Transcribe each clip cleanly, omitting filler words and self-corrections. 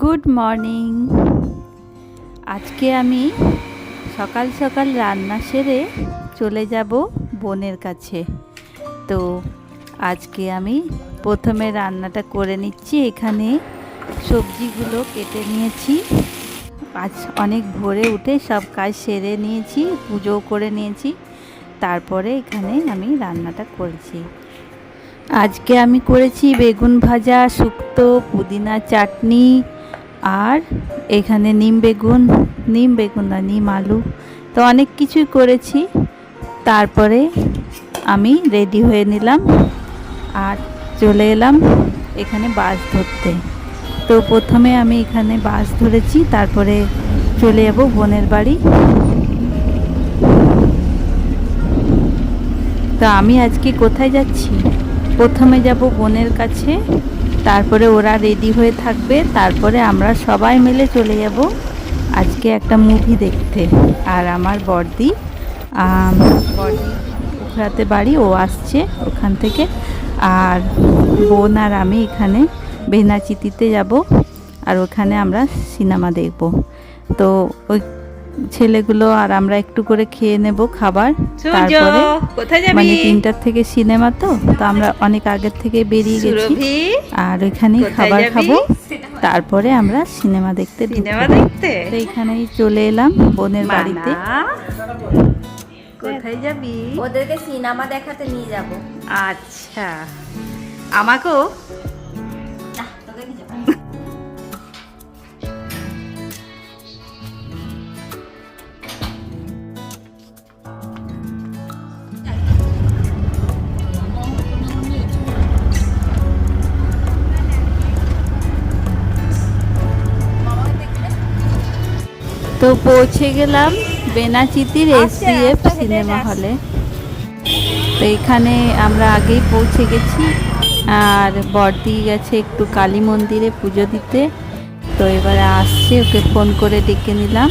Good morning. আজকে আমি সকাল সকাল রান্না সেরে চলে যাব বোনের কাছে। তো আজকে আমি প্রথমে রান্নাটা করে নিচ্ছি। এখানে সবজিগুলো কেটে নিয়েছি। আজ অনেক ভোরে উঠে সব কাজ সেরে নিয়েছি, পুজো করে নিয়েছি। তারপরে এখানে আমি রান্নাটা করেছি। আজকে আমি করেছি বেগুন ভাজা, শুক্তো, পুদিনা চাটনি, আর এখানে নিম বেগুন না, নিম আলু। তো অনেক কিছুই করেছি। তারপরে আমি রেডি হয়ে নিলাম আর চলে এলাম এখানে বাস ধরতে। তো প্রথমে আমি এখানে বাস ধরেছি, তারপরে চলে যাব বোনের বাড়ি। তো আমি আজকে কোথায় যাচ্ছি? প্রথমে যাব বোনের কাছে, তারপরে ওরা রেডি হয়ে থাকবে, তারপরে আমরা সবাই মিলে চলে যাব আজকে একটা মুভি দেখতে। আর আমার বড়দি উখড়াতে বাড়ি, ও আসছে ওখান থেকে। আর বোন আর আমি এখানে বেনাচিতিতে যাব, আর ওখানে আমরা সিনেমা দেখব। তো ওই ছেলেগুলো আর আমরা একটু করে খেয়ে নেব খাবার। তারপরে মানে 3টার থেকে সিনেমা, তো আমরা অনেক আগের থেকে বেরিয়ে গেছি, আর ওইখানেই খাবার খাবো। তারপরে আমরা সিনেমা দেখতে তো এখানেই চলে এলাম বোনের বাড়িতে। কোথায় যাবি? ওদেরকে সিনেমা দেখাতে নিয়ে যাব। আচ্ছা, আমাকেও? তো পৌঁছে গেলাম বেনাচিতির SDF সিনেমা হলে। তো এখানে আমরা আগেই পৌঁছে গেছি, আর বড়দি গেছে একটু কালী মন্দিরে পুজো দিতে। তো এবারে আসছে, ওকে ফোন করে ডেকে নিলাম।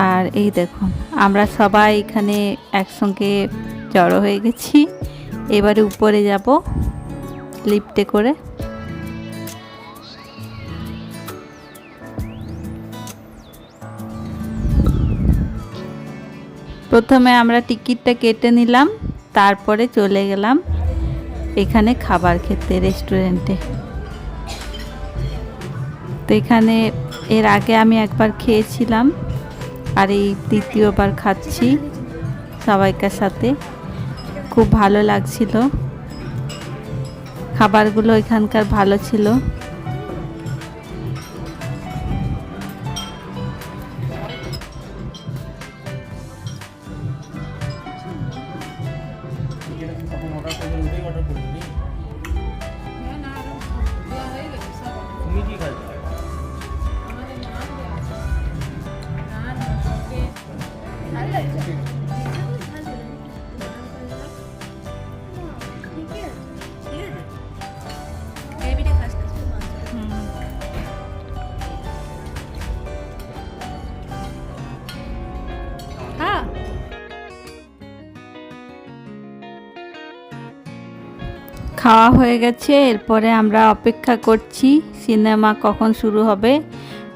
আর এই দেখুন, আমরা সবাই এখানে একসঙ্গে জড়ো হয়ে গেছি। এবারে উপরে যাব লিফটে করে। প্রথমে আমরা টিকিটটা কেটে নিলাম, তারপরে চলে গেলাম এখানে খাবার খেতে রেস্টুরেন্টে। তো এখানে এর আগে আমি একবার খেয়েছিলাম, আর এই দ্বিতীয়বার খাচ্ছি সবাইকার সাথে। খুব ভালো লাগছিল, খাবারগুলো এখানকার ভালো ছিল। খাওয়া হয়ে গেছে, এরপরে আমরা অপেক্ষা করছি সিনেমা কখন শুরু হবে।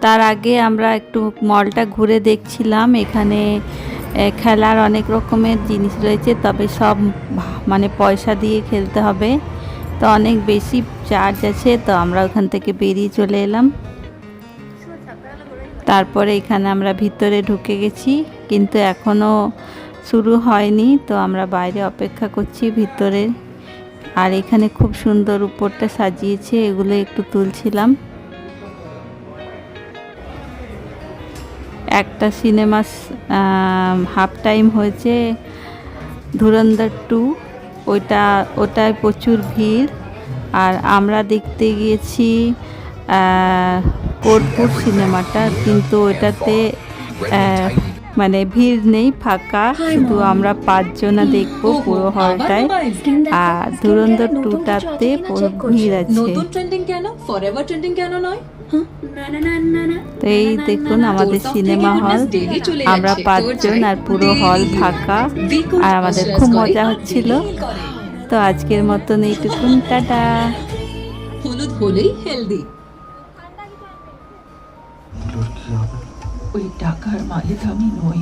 তার আগে আমরা একটু মলটা ঘুরে দেখছিলাম। এখানে খেলার অনেক রকমের জিনিস রয়েছে, তবে সব মানে পয়সা দিয়ে খেলতে হবে। তো অনেক বেশি চার্জ আছে, তো আমরা ওখান থেকে বেরিয়ে চলে এলাম। তারপরে এখানে আমরা ভিতরে ঢুকে গেছি, কিন্তু এখনও শুরু হয়নি। তো আমরা বাইরে অপেক্ষা করছি ভিতরে। আর এখানে খুব সুন্দর উপরটা সাজিয়েছে, এগুলো একটু তুলছিলাম। একটা সিনেমা হাফ টাইম হয়েছে, ধুরন্ধর 2, ওটায় প্রচুর ভিড়। আর আমরা দেখতে গিয়েছি কর্পূর সিনেমাটা, কিন্তু ওটাতে মানে ভিড় নেই, ফাঁকা। শুধু আমরা 5 জনা দেখবো পুরো হলটায়। আর ধুরন্ধর 2টাতে পুরো ভিড় আছে। তো এই দেখুন আমাদের সিনেমা হল, আমরা 5 জন আর পুরো হল ফাঁকা, আর আমাদের খুব মজা হচ্ছিল। তো আজকের মতন এইটুকুন, টাটা। হলুদ হলেই হেলদি। ওই টাকার মালিক আমি নই।